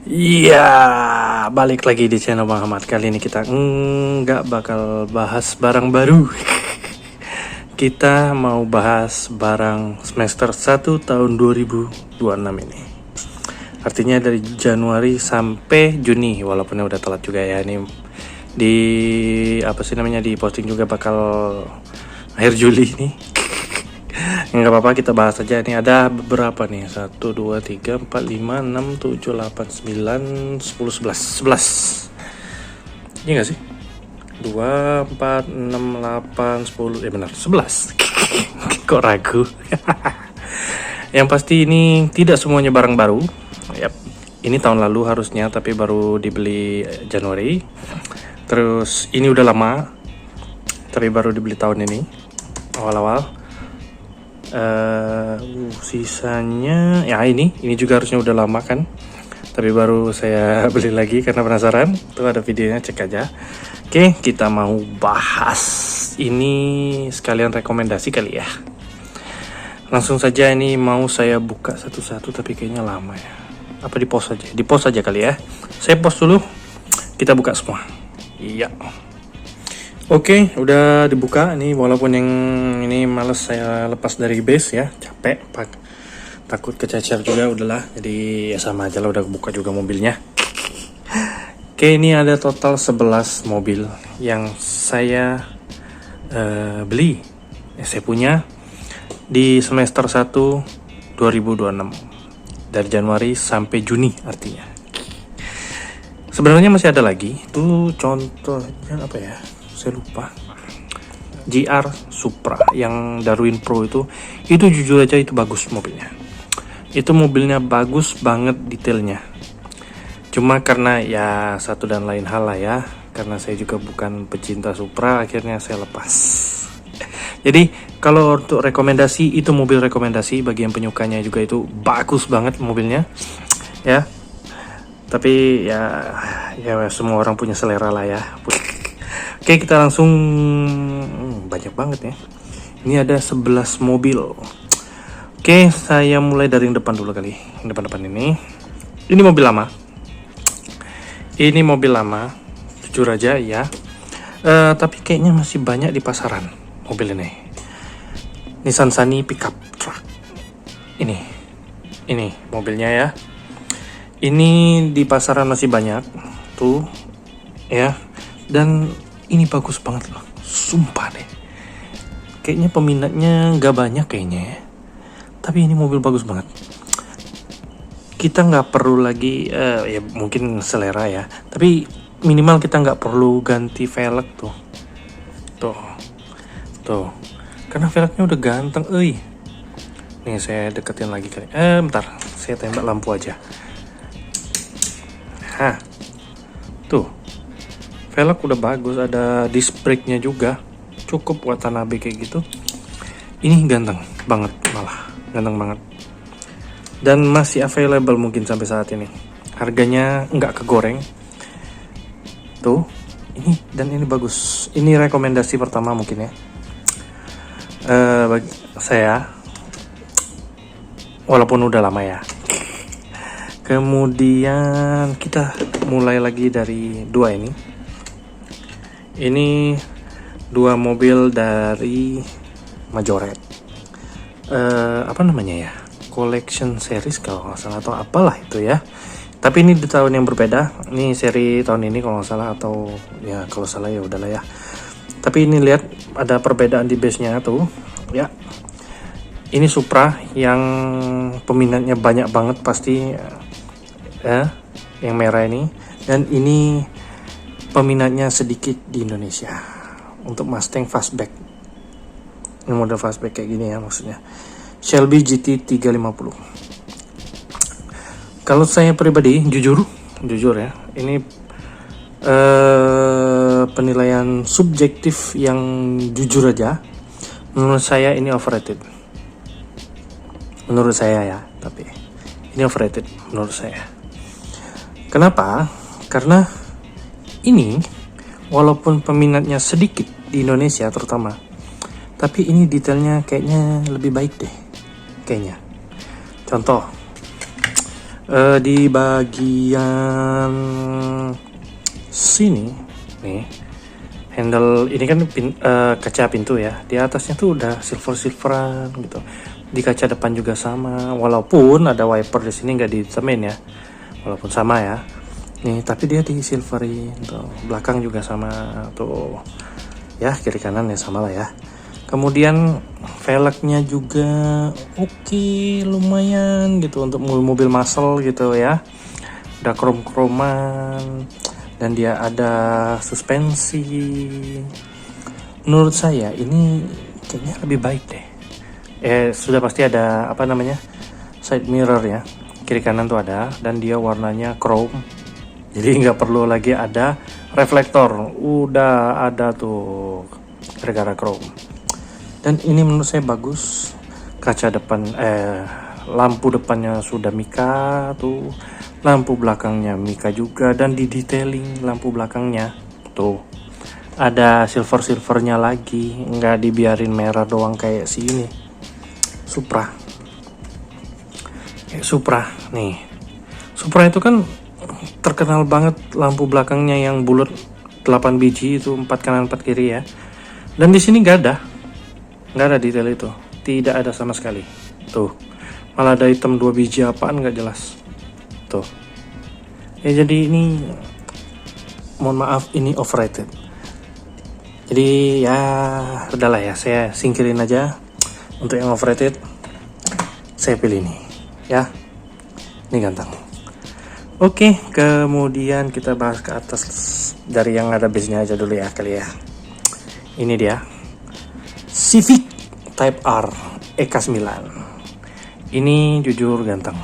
Iya, balik lagi di channel Bang Ahmad. Kali ini kita nggak bakal bahas barang baru. Kita mau bahas barang semester 1 tahun 2026 ini. Artinya dari Januari sampai Juni, walaupun udah telat juga ya. Ini di di posting juga bakal akhir Juli nih. Nggak apa-apa, kita bahas aja. Ini ada beberapa nih, 1, 2, 3, 4, 5, 6, 7, 8, 9, 10, 11 iya gak sih? 2, 4, 6, 8, 10 benar, 11 kok ragu. Yang pasti ini tidak semuanya barang baru. Yap. Ini tahun lalu harusnya, tapi baru dibeli Januari. Terus ini udah lama, tapi baru dibeli tahun ini awal-awal. Sisanya ya ini juga harusnya udah lama kan, tapi baru saya beli lagi karena penasaran. Tuh ada videonya, cek aja. Oke, kita mau bahas ini sekalian rekomendasi kali ya. Langsung saja, ini mau saya buka satu-satu tapi kayaknya lama ya. Apa di pause aja? Di pause aja kali ya. Saya pause dulu, kita buka semua. Iya. Oke, udah dibuka nih, walaupun yang ini males saya lepas dari base ya, capek, takut kececer juga, udahlah. Jadi ya sama aja lah, udah buka juga mobilnya. Oke, ini ada total 11 mobil yang saya beli. Saya punya di semester 1 2026. Dari Januari sampai Juni artinya. Sebenarnya masih ada lagi. Itu contohnya apa ya? Saya lupa. GR Supra yang Darwin Pro itu jujur aja itu bagus mobilnya. Itu mobilnya bagus banget detailnya. Cuma karena ya satu dan lain hal lah ya, karena saya juga bukan pecinta Supra, akhirnya saya lepas. Jadi kalau untuk rekomendasi, itu mobil rekomendasi bagi yang penyukanya juga, itu bagus banget mobilnya ya. Tapi ya semua orang punya selera lah ya. Oke, kita langsung, banyak banget ya. Ini ada 11 mobil. Oke, saya mulai dari yang depan dulu kali. Yang depan-depan ini. Ini mobil lama. Ini mobil lama, jujur aja ya. Tapi kayaknya masih banyak di pasaran mobil ini. Nissan Sunny pickup truck. Ini mobilnya ya. Ini di pasaran masih banyak tuh ya. Dan ini bagus banget loh, sumpah deh. Kayaknya peminatnya nggak banyak kayaknya ya. Tapi ini mobil bagus banget. Kita nggak perlu lagi, ya mungkin selera ya. Tapi minimal kita nggak perlu ganti velg tuh. Tuh. Karena velgnya udah ganteng, Nih saya deketin lagi kali. Bentar, saya tembak lampu aja. Tuh. Velg udah bagus, ada disc brake-nya juga. Cukup Watanabe kayak gitu. Ini ganteng banget, malah ganteng banget. Dan masih available mungkin sampai saat ini. Harganya nggak kegoreng. Tuh, ini bagus. Ini rekomendasi pertama mungkin ya. Bagi saya, walaupun udah lama ya. Kemudian kita mulai lagi dari dua ini. Ini dua mobil dari Majoret. Apa namanya ya? Collection series kalau nggak salah, atau apalah itu ya. Tapi ini di tahun yang berbeda. Ini seri tahun ini kalau nggak salah, atau ya kalau salah ya udahlah ya. Tapi ini lihat ada perbedaan di base-nya tuh ya. Ini Supra yang peminatnya banyak banget pasti ya, yang merah ini. Dan ini peminatnya sedikit di Indonesia untuk Mustang Fastback. Ini model Fastback kayak gini ya maksudnya. Shelby GT 350. Kalau saya pribadi jujur ya, ini penilaian subjektif yang jujur aja. Menurut saya ini overrated. Menurut saya ya, tapi ini overrated menurut saya. Kenapa? Karena ini walaupun peminatnya sedikit di Indonesia terutama, tapi ini detailnya kayaknya lebih baik deh. Kayaknya. Contoh, Di bagian sini nih, handle ini kan kaca pintu ya, di atasnya tuh udah silveran gitu. Di kaca depan juga sama, walaupun ada wiper di sini nggak ditemen ya, walaupun sama ya nih, tapi dia di silverin tuh. Belakang juga sama tuh ya, kiri kanan ya sama lah ya. Kemudian velgnya juga oke, lumayan gitu untuk mobil muscle gitu ya, udah krom-kroman, dan dia ada suspensi. Menurut saya ini kayaknya lebih baik deh. Sudah pasti ada apa namanya, side mirror ya, kiri kanan tuh ada, dan dia warnanya chrome, jadi nggak perlu lagi ada reflektor, udah ada tuh gara-gara chrome. Dan ini menurut saya bagus. Kaca depan lampu depannya sudah Mika tuh, lampu belakangnya Mika juga, dan di detailing lampu belakangnya tuh ada silvernya lagi, nggak dibiarin merah doang kayak sini Supra. Supra nih, Supra itu kan terkenal banget lampu belakangnya yang bulat 8 biji itu, 4 kanan 4 kiri ya, dan di sini nggak ada detail itu, tidak ada sama sekali tuh, malah ada hitam 2 biji apaan nggak jelas tuh ya. Jadi ini mohon maaf, ini overrated. Jadi ya udahlah ya, saya singkirin aja. Untuk yang overrated saya pilih ini ya, ini ganteng. Oke, kemudian kita bahas ke atas dari yang ada base-nya aja dulu ya kali ya. Ini dia Civic Type R EK9. Ini jujur ganteng,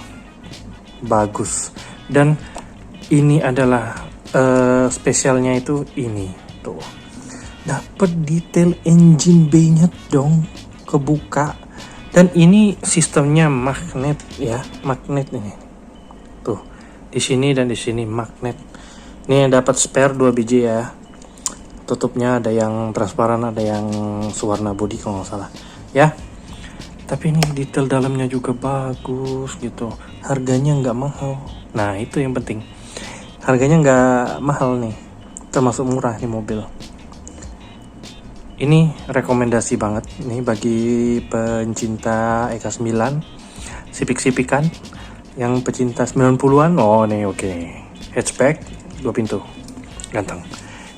bagus, dan ini adalah spesialnya itu ini tuh, dapat detail engine bay-nya dong, kebuka, dan ini sistemnya magnet ya, magnet ini tuh, di sini dan di sini magnet. Ini dapat spare 2 biji ya. Tutupnya ada yang transparan, ada yang sewarna body kalau nggak salah ya. Tapi ini detail dalamnya juga bagus gitu. Harganya nggak mahal. Nah itu yang penting, harganya nggak mahal nih, termasuk murah nih mobil. Ini rekomendasi banget nih bagi pencinta EK9, Civic-Civican, yang pecinta 90-an. Oh nih oke. Hatchback 2 pintu, ganteng.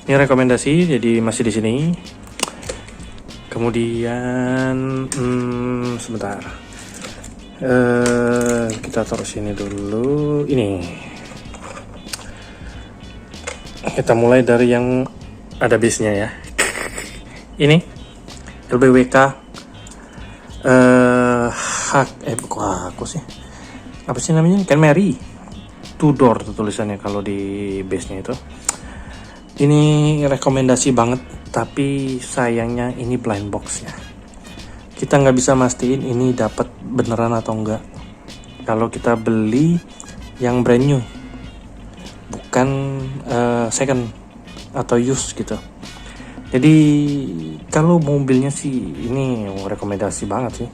Ini rekomendasi, jadi masih di sini. Kemudian sebentar, kita taruh sini dulu. Ini kita mulai dari yang ada base-nya ya. Ini LBWK aku sih apa sih namanya, Camry 2 door tuh tulisannya kalau di base-nya itu. Ini rekomendasi banget, tapi sayangnya ini blind box ya. Kita nggak bisa mastiin ini dapat beneran atau enggak kalau kita beli yang brand new, bukan second atau used gitu. Jadi kalau mobilnya sih ini rekomendasi banget sih,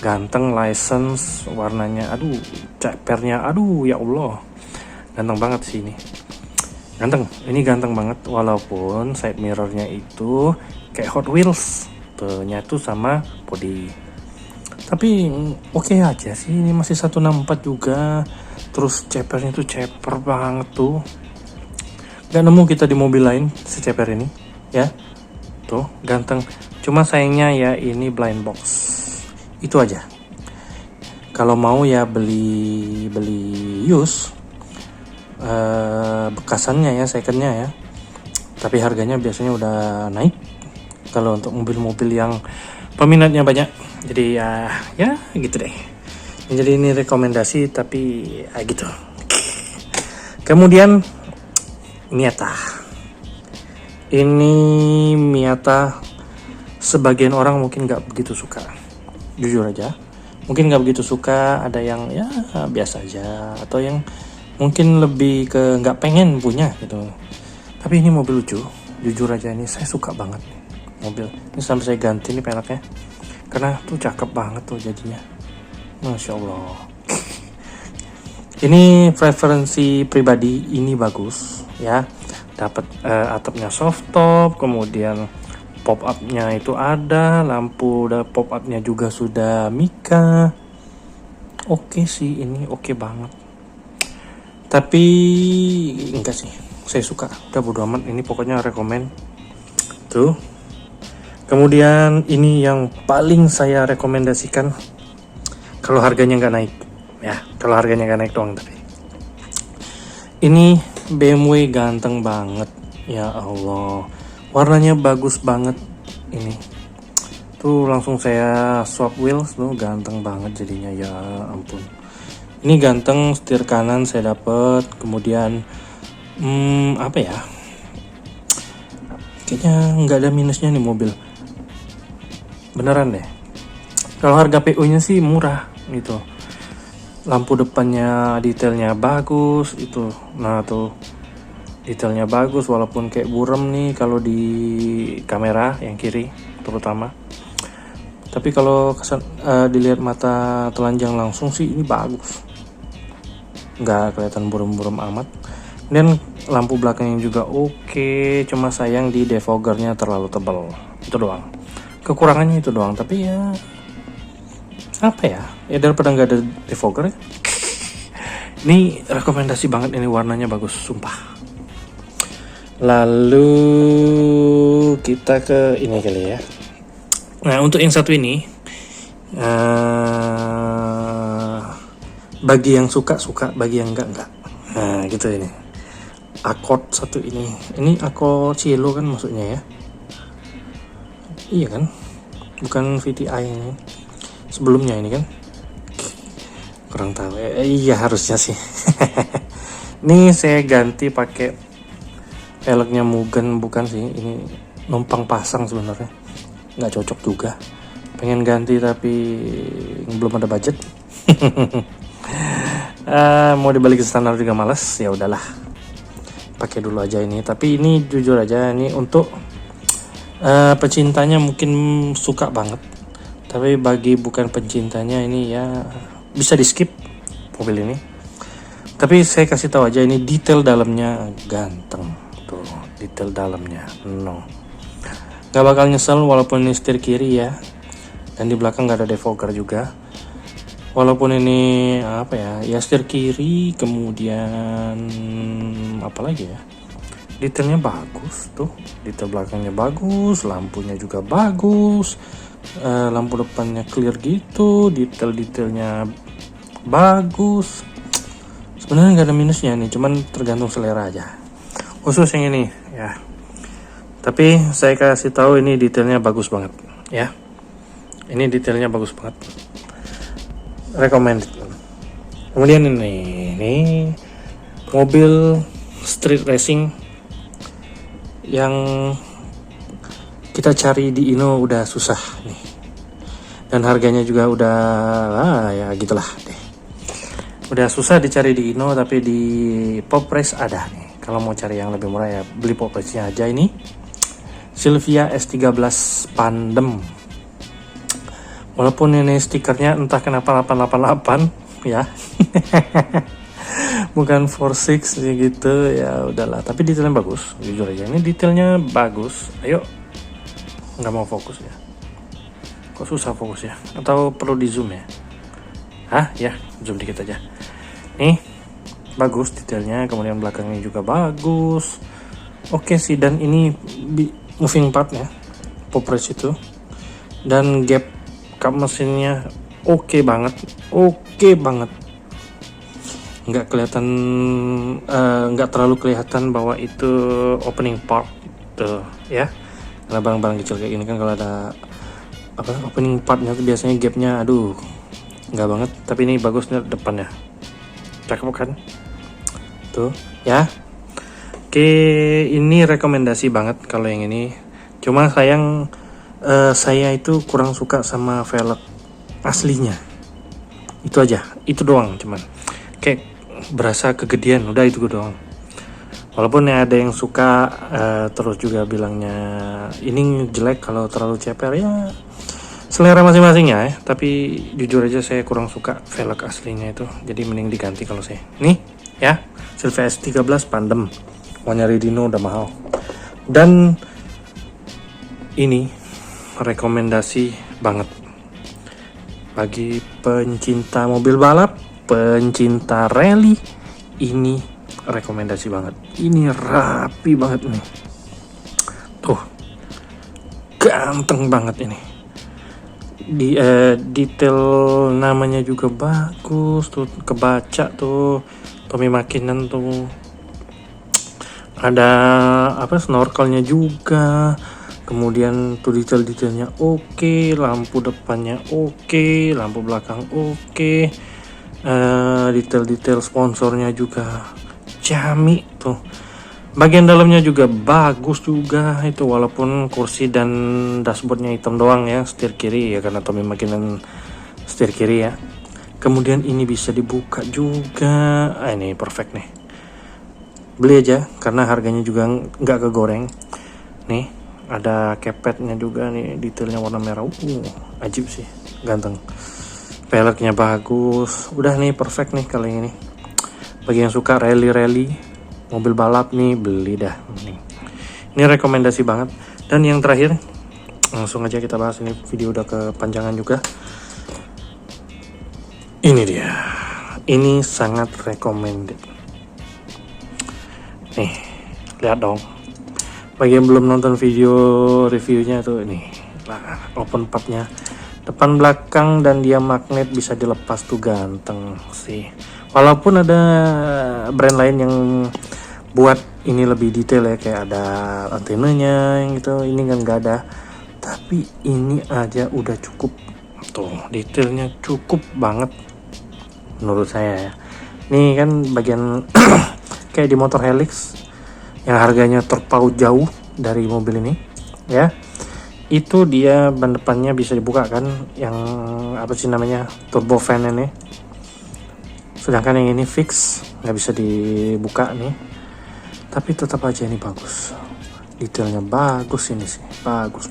ganteng, license, warnanya aduh, cepernya aduh ya Allah, ganteng banget sih ini. Ganteng, ini ganteng banget, walaupun side mirrornya itu kayak Hot Wheels tuh, nyatu sama body. Tapi oke aja sih, ini masih 164 juga. Terus cepernya tuh ceper banget tuh, gak nemu kita di mobil lain seceper ini ya. Tuh ganteng, cuma sayangnya ya ini blind box, itu aja. Kalau mau ya beli used, bekasannya ya, secondnya ya, tapi harganya biasanya udah naik kalau untuk mobil-mobil yang peminatnya banyak. Jadi ya gitu deh. Jadi ini rekomendasi tapi gitu. Kemudian Miata. Ini Miata sebagian orang mungkin nggak begitu suka, jujur aja mungkin nggak begitu suka. Ada yang ya biasa aja, atau yang mungkin lebih ke nggak pengen punya gitu. Tapi ini mobil lucu, jujur aja ini saya suka banget nih mobil ini. Sampai saya ganti nih peleknya karena tuh cakep banget tuh jadinya, Masya Allah. Ini preferensi pribadi, ini bagus ya. Dapat atapnya soft top, kemudian pop up-nya itu ada, lampu pop up-nya juga sudah Mika. Oke sih, ini oke banget. Tapi enggak sih, saya suka. Udah bodo amat, ini pokoknya rekomen. Tuh. Kemudian ini yang paling saya rekomendasikan kalau harganya nggak naik. Ya, kalau harganya nggak naik doang tapi. Ini BMW ganteng banget. Ya Allah. Warnanya bagus banget ini. Tuh langsung saya swap wheels tuh, ganteng banget jadinya, ya ampun. Ini ganteng, setir kanan saya dapet. Kemudian apa ya? Kayaknya nggak ada minusnya nih mobil. Beneran deh. Kalau harga PO-nya sih murah gitu. Lampu depannya detailnya bagus itu. Nah tuh detailnya bagus walaupun kayak burem nih kalau di kamera yang kiri terutama. Tapi kalau dilihat mata telanjang langsung sih ini bagus. Nggak kelihatan burem-burem amat. Dan lampu belakangnya juga oke. Cuma sayang di defoggernya terlalu tebal. Itu doang. Kekurangannya itu doang, tapi ya apa ya daripada nggak ada defogger ya. Ini rekomendasi banget, ini warnanya bagus sumpah. Lalu kita ke ini kali ya. Nah untuk yang satu ini bagi yang suka, bagi yang enggak. Nah gitu ini Accord satu ini Accord Cielo kan maksudnya ya. Iya kan, bukan VTI ini. Sebelumnya ini kan, kurang tahu. Iya harusnya sih. Ini saya ganti pakai velgnya Mugen, bukan sih. Ini numpang pasang sebenarnya. Nggak cocok juga. Pengen ganti tapi belum ada budget. Mau dibalik ke standar juga males. Ya udahlah, pakai dulu aja ini. Tapi ini jujur aja ini untuk pecintanya mungkin suka banget, tapi bagi bukan pencintanya ini ya bisa di skip mobil ini. Tapi saya kasih tahu aja, ini detail dalamnya ganteng tuh, detail dalamnya nggak bakal nyesel walaupun ini setir kiri ya, dan di belakang nggak ada defogger juga. Walaupun ini apa ya setir kiri, kemudian apa lagi ya, detailnya bagus tuh, detail belakangnya bagus, lampunya juga bagus, lampu depannya clear gitu, detailnya bagus. Sebenarnya nggak ada minusnya nih, cuman tergantung selera aja. Khusus yang ini ya. Tapi saya kasih tahu ini detailnya bagus banget ya. Ini detailnya bagus banget. Recommended. Kemudian ini mobil street racing yang kita cari di Ino udah susah nih, dan harganya juga udah ya gitulah deh, udah susah dicari di Ino, tapi di Pop Race ada nih. Kalau mau cari yang lebih murah ya beli Pop Race-nya aja. Ini Silvia S13 Pandem, walaupun ini stikernya entah kenapa 888 ya. Bukan 46 gitu ya, udahlah. Tapi detailnya bagus, jujur aja ini detailnya bagus. Ayo, nggak mau fokus ya, kok susah fokus ya, atau perlu di zoom ya? Ya zoom dikit aja. Nih bagus detailnya, kemudian belakangnya juga bagus. Oke sih, dan ini moving partnya Pop Race itu, dan gap kap mesinnya oke banget. Nggak kelihatan, nggak terlalu kelihatan bahwa itu opening part tuh ya. Karena barang-barang kecil kayak gini kan kalau ada opening partnya tuh biasanya gapnya aduh nggak banget. Tapi ini bagusnya depannya, cakep kan tuh ya. Oke, ini rekomendasi banget kalau yang ini. Cuma sayang saya itu kurang suka sama velg aslinya, itu aja, itu doang. Cuman kayak berasa kegedean, udah itu doang. Walaupun ya ada yang suka terus juga bilangnya ini jelek kalau terlalu ceper ya. selera masing-masing ya, tapi jujur aja saya kurang suka velg aslinya itu, jadi mending diganti kalau saya. Nih ya, Silvia S13 Pandem, mau nyari Dino udah mahal. Dan ini rekomendasi banget bagi pencinta mobil balap, pencinta rally, ini rekomendasi banget. Ini rapi banget nih, tuh ganteng banget ini. Detail namanya juga bagus tuh, kebaca tuh Tommy Mäkinen tuh, ada apa snorkelnya juga, kemudian tuh detailnya oke, lampu depannya oke, lampu belakang oke, detail sponsornya juga jami tuh. Bagian dalamnya juga bagus juga itu, walaupun kursi dan dashboardnya hitam doang ya, setir kiri ya karena Tommy Mäkinen setir kiri ya. Kemudian ini bisa dibuka juga, ini perfect nih, beli aja karena harganya juga nggak kegoreng. Nih ada kepetnya juga nih, detailnya warna merah, ajib sih, ganteng. Peleknya bagus, udah nih perfect nih kali ini. Bagi yang suka rally mobil balap nih, beli dah. Ini rekomendasi banget. Dan yang terakhir, langsung aja kita bahas, ini video udah kepanjangan juga. Ini dia, ini sangat recommended. Nih, lihat dong. Bagi yang belum nonton video reviewnya tuh, ini open pubnya, depan belakang dan dia magnet bisa dilepas tuh, ganteng sih. Walaupun ada brand lain yang buat ini lebih detail ya, kayak ada antenanya yang gitu, ini kan nggak ada. Tapi ini aja udah cukup tuh, detailnya cukup banget menurut saya ya. Ini kan bagian kayak di motor Helix yang harganya terpaut jauh dari mobil ini ya, itu dia ban depannya bisa dibuka kan, yang apa sih namanya, turbo fan ini. Sedangkan yang ini fix, nggak bisa dibuka nih. Tapi tetap aja ini bagus, detailnya bagus ini sih, bagus,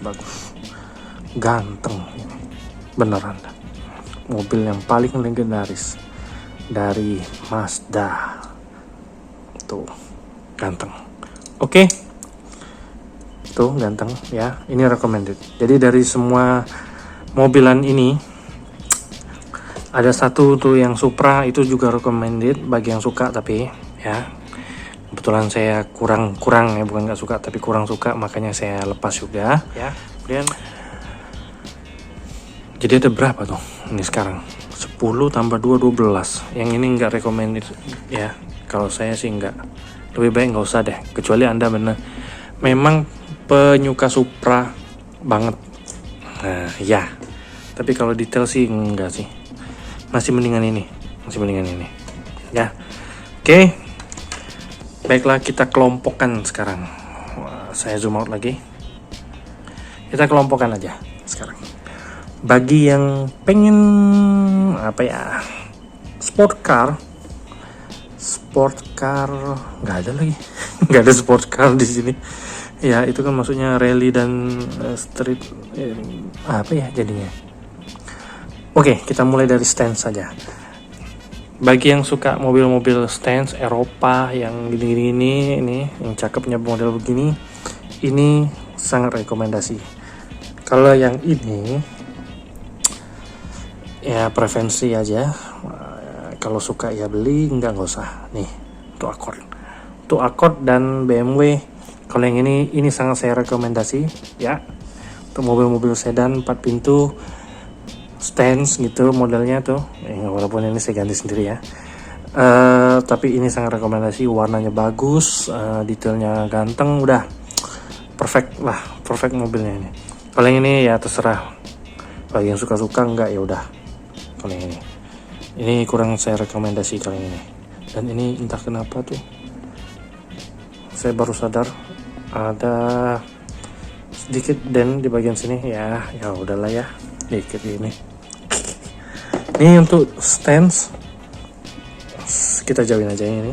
ganteng ini, beneran dah. Mobil yang paling legendaris dari Mazda, tuh ganteng. Oke, tuh ganteng ya, ini recommended. Jadi dari semua mobilan ini ada satu tuh yang Supra, itu juga recommended bagi yang suka, tapi ya kebetulan saya kurang ya, bukan nggak suka tapi kurang suka, makanya saya lepas juga ya. Kemudian jadi ada berapa tuh ini sekarang, 10 tambah 2 12. Yang ini nggak recommended ya, kalau saya sih nggak, lebih baik nggak usah deh, kecuali Anda bener memang penyuka Supra banget. Nah ya, tapi kalau detail sih enggak sih, masih mendingan ini ya. Oke. Baiklah, kita kelompokkan sekarang. Saya zoom out lagi. Kita kelompokkan aja sekarang. Bagi yang pengen apa ya, sport car nggak ada lagi, nggak ada sport car di sini. Ya itu kan maksudnya rally dan street, apa ya jadinya. Oke, kita mulai dari stance saja. Bagi yang suka mobil-mobil stance Eropa yang gini-gini, ini yang cakepnya model begini, ini sangat rekomendasi. Kalau yang ini ya preferensi aja, kalau suka ya beli, nggak usah. Nih tuh Accord dan BMW. Kalau yang ini sangat saya rekomendasi ya, untuk mobil-mobil sedan 4 pintu stance gitu modelnya tuh, walaupun ini saya ganti sendiri ya, tapi ini sangat rekomendasi. Warnanya bagus, detailnya ganteng, udah perfect mobilnya ini. Kalau yang ini ya terserah, bagi yang suka-suka, enggak ya udah. Kalau yang ini kurang saya rekomendasi kalau yang ini. Dan ini entah kenapa tuh, saya baru sadar ada sedikit dent di bagian sini ya udahlah ya, dikit ini. Ini untuk stance kita jauhin aja ini.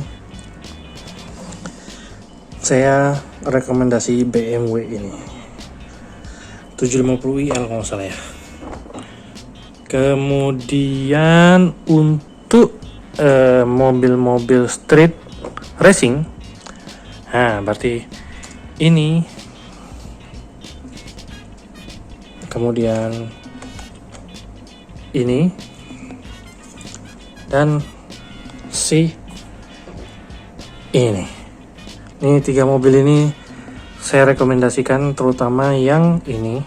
Saya rekomendasi BMW ini 750iL kalau nggak salah ya. Kemudian untuk mobil-mobil street racing, nah berarti ini. Kemudian ini dan si ini 3 mobil ini saya rekomendasikan, terutama yang ini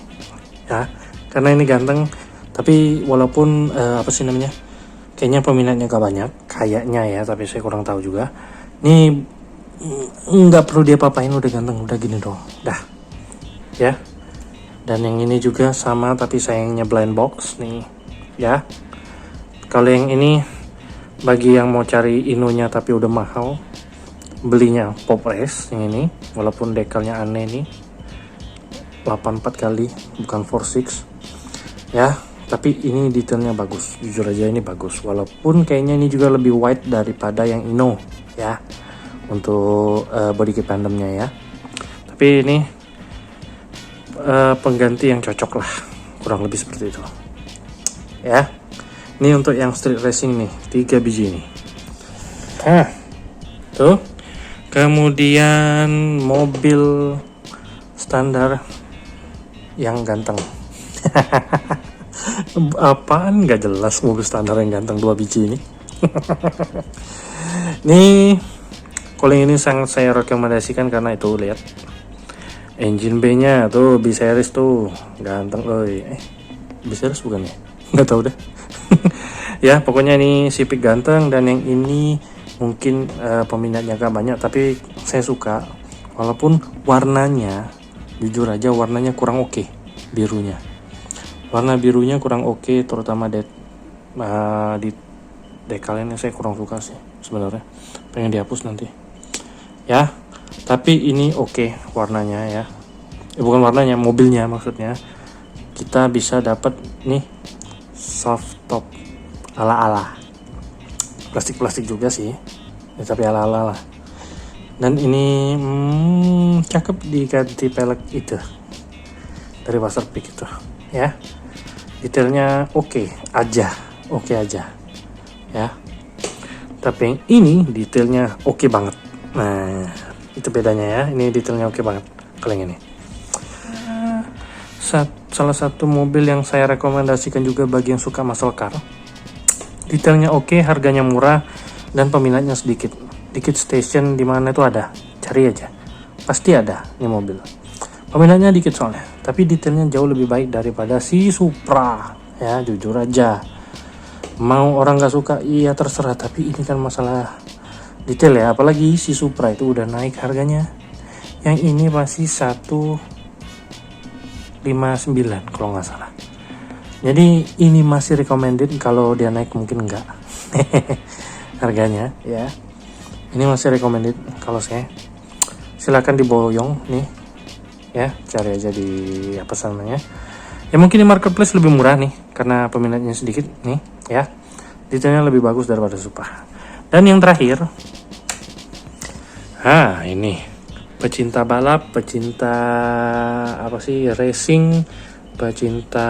ya, karena ini ganteng. Tapi walaupun kayaknya peminatnya gak banyak kayaknya ya, tapi saya kurang tahu juga. Ini nggak perlu dia apa-apain, udah ganteng, udah gini dong, dah ya. Dan yang ini juga sama, tapi sayangnya blind box nih ya. Kalau yang ini bagi yang mau cari inunya tapi udah mahal, belinya Pop Race yang ini, walaupun dekalnya aneh nih, 84 kali bukan 46 ya, tapi ini detailnya bagus, jujur aja ini bagus, walaupun kayaknya ini juga lebih wide daripada yang Inno ya untuk body kit tandemnya ya. Tapi ini pengganti yang cocok lah, kurang lebih seperti itu ya. Ini untuk yang street racing nih, 3 biji nih. Tuh. Kemudian mobil standar yang ganteng. Apaan nggak jelas mobil standar yang ganteng 2 biji ini. Nih, kalau ini sangat saya rekomendasikan karena itu lihat engine B-nya tuh, B series tuh ganteng. B series bukan ya? Nggak tahu deh. Ya pokoknya ini Civic ganteng, dan yang ini mungkin peminatnya gak banyak, tapi saya suka. Walaupun warnanya, jujur aja warnanya kurang oke, birunya. Warna birunya kurang oke, terutama di dekalnya saya kurang suka sih sebenarnya. Pengen dihapus nanti. Ya, tapi ini oke warnanya ya. Bukan warnanya, mobilnya maksudnya. Kita bisa dapat nih soft top ala-ala. Plastik-plastik juga sih. Ya, tapi ala-ala lah. Dan ini cakep diganti pelek itu dari Waterpik itu ya. Detailnya oke aja ya. Tapi yang ini detailnya oke banget. Nah itu bedanya ya, ini detailnya oke banget. Kalau yang ini salah satu mobil yang saya rekomendasikan juga bagi yang suka muscle car. Detailnya oke, harganya murah, dan peminatnya sedikit. Dikit station di mana itu ada, cari aja, pasti ada ini mobil. Peminatnya dikit soalnya, tapi detailnya jauh lebih baik daripada si Supra ya, jujur aja. Mau orang nggak suka iya terserah, tapi ini kan masalah detail ya. Apalagi si Supra itu udah naik harganya, yang ini masih 159 kalau nggak salah. Jadi ini masih recommended, kalau dia naik mungkin enggak. Harganya ya. Ini masih recommended kalau saya. Silakan diboyong nih. Ya, cari aja di apa namanya. Ya mungkin di marketplace lebih murah nih karena peminatnya sedikit nih ya. Detailnya lebih bagus daripada Supra. Dan yang terakhir, ini pecinta balap, pecinta racing, pecinta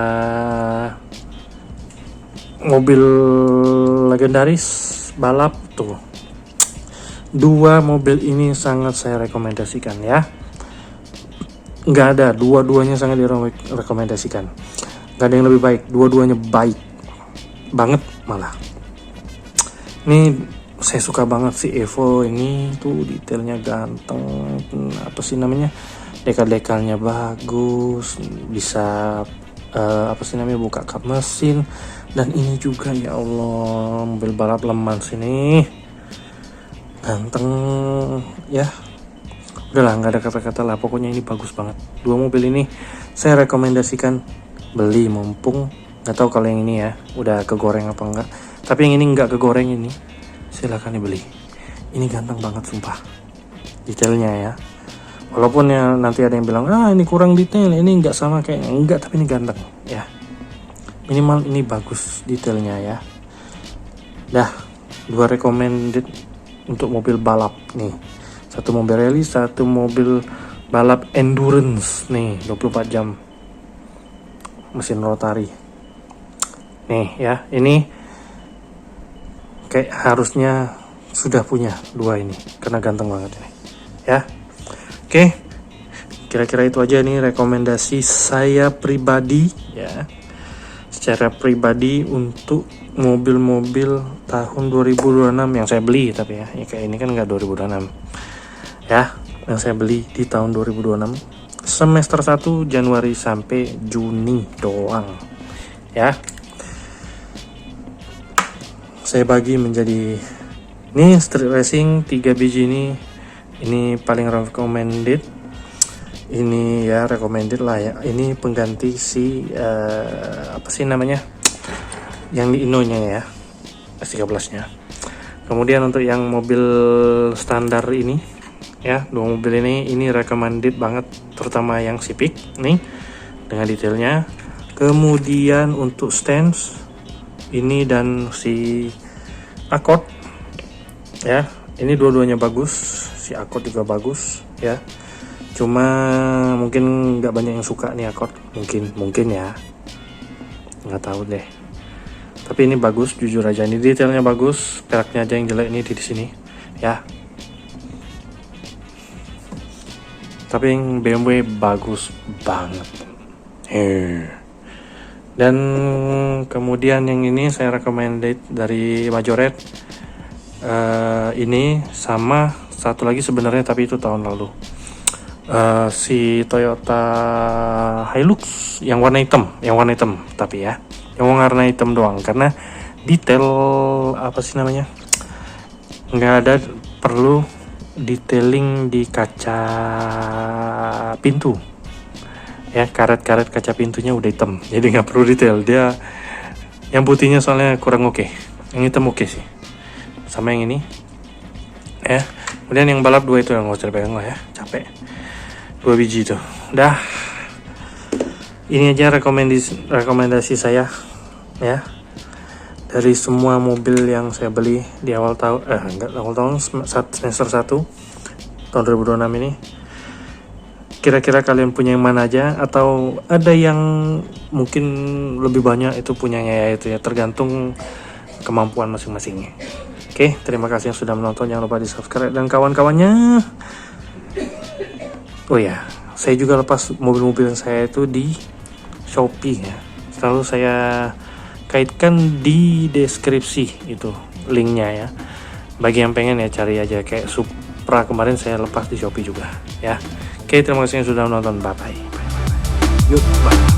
mobil legendaris balap tuh. 2 mobil ini sangat saya rekomendasikan ya. Nggak ada, dua-duanya sangat direkomendasikan. Nggak ada yang lebih baik, dua-duanya baik banget malah. Ini saya suka banget si Evo ini tuh, detailnya ganteng, dekal-dekalnya bagus, bisa buka kap mesin. Dan ini juga ya Allah, mobil balap leman sini ganteng ya. Udahlah, nggak ada kata-kata lah, pokoknya ini bagus banget. 2 mobil ini saya rekomendasikan beli mumpung. Nggak tahu kalau yang ini ya udah kegoreng apa enggak, tapi yang ini nggak kegoreng, ini silakan dibeli. Ini ganteng banget sumpah detailnya ya. Walaupun ya nanti ada yang bilang ini kurang detail, ini nggak sama kayaknya, enggak, tapi ini ganteng ya. Minimal ini bagus detailnya ya. Dah, 2 recommended untuk mobil balap nih. 1 mobil rally, 1 mobil balap endurance nih, 24 jam mesin rotari. Nih ya, ini kayak harusnya sudah punya dua ini karena ganteng banget ini ya. Oke, kira-kira itu aja nih rekomendasi saya pribadi ya, secara pribadi untuk mobil-mobil tahun 2026 yang saya beli. Tapi ya kayak ini kan nggak 2026 ya, yang saya beli di tahun 2026 semester 1 Januari sampai Juni doang ya. Saya bagi menjadi ini street racing 3 biji ini paling recommended, ini ya recommended lah ya. Ini pengganti si apa sih namanya yang di Inonya ya, S13 nya. Kemudian untuk yang mobil standar ini ya, dua mobil ini recommended banget, terutama yang Civic nih dengan detailnya. Kemudian untuk stance ini dan si Accord ya, ini dua-duanya bagus, si Accord juga bagus ya, cuma mungkin nggak banyak yang suka nih Accord, mungkin ya, nggak tahu deh. Tapi ini bagus, jujur aja ini detailnya bagus, peraknya aja yang jelek ini di sini ya. Tapi yang BMW bagus banget. Dan kemudian yang ini saya recommended dari Majoret. Ini sama satu lagi sebenarnya, tapi itu tahun lalu. Si Toyota Hilux yang warna hitam, tapi ya, yang warna hitam doang, karena detail apa sih namanya, nggak ada perlu detailing di kaca pintu ya, karet-karet kaca pintunya udah hitam, jadi nggak perlu detail dia. Yang putihnya soalnya kurang oke, yang hitam oke sih, sama yang ini ya. Kemudian yang balap 2 itu yang nggak usah dipegang lah ya, capek, 2 biji tuh. Dah, ini aja rekomendasi saya ya, dari semua mobil yang saya beli di awal tahun, semester 1 tahun 2026 ini. Kira-kira kalian punya yang mana aja, atau ada yang mungkin lebih banyak itu punyanya ya, itu ya tergantung kemampuan masing-masingnya. Oke, terima kasih yang sudah menonton, jangan lupa di subscribe dan kawan-kawannya. Oh ya, saya juga lepas mobil-mobil saya itu di Shopee ya, selalu saya kaitkan di deskripsi itu linknya ya, bagi yang pengen ya cari aja. Kayak Supra kemarin saya lepas di Shopee juga ya. Oke, terima kasih yang sudah menonton, bye bye. Yuk, bye.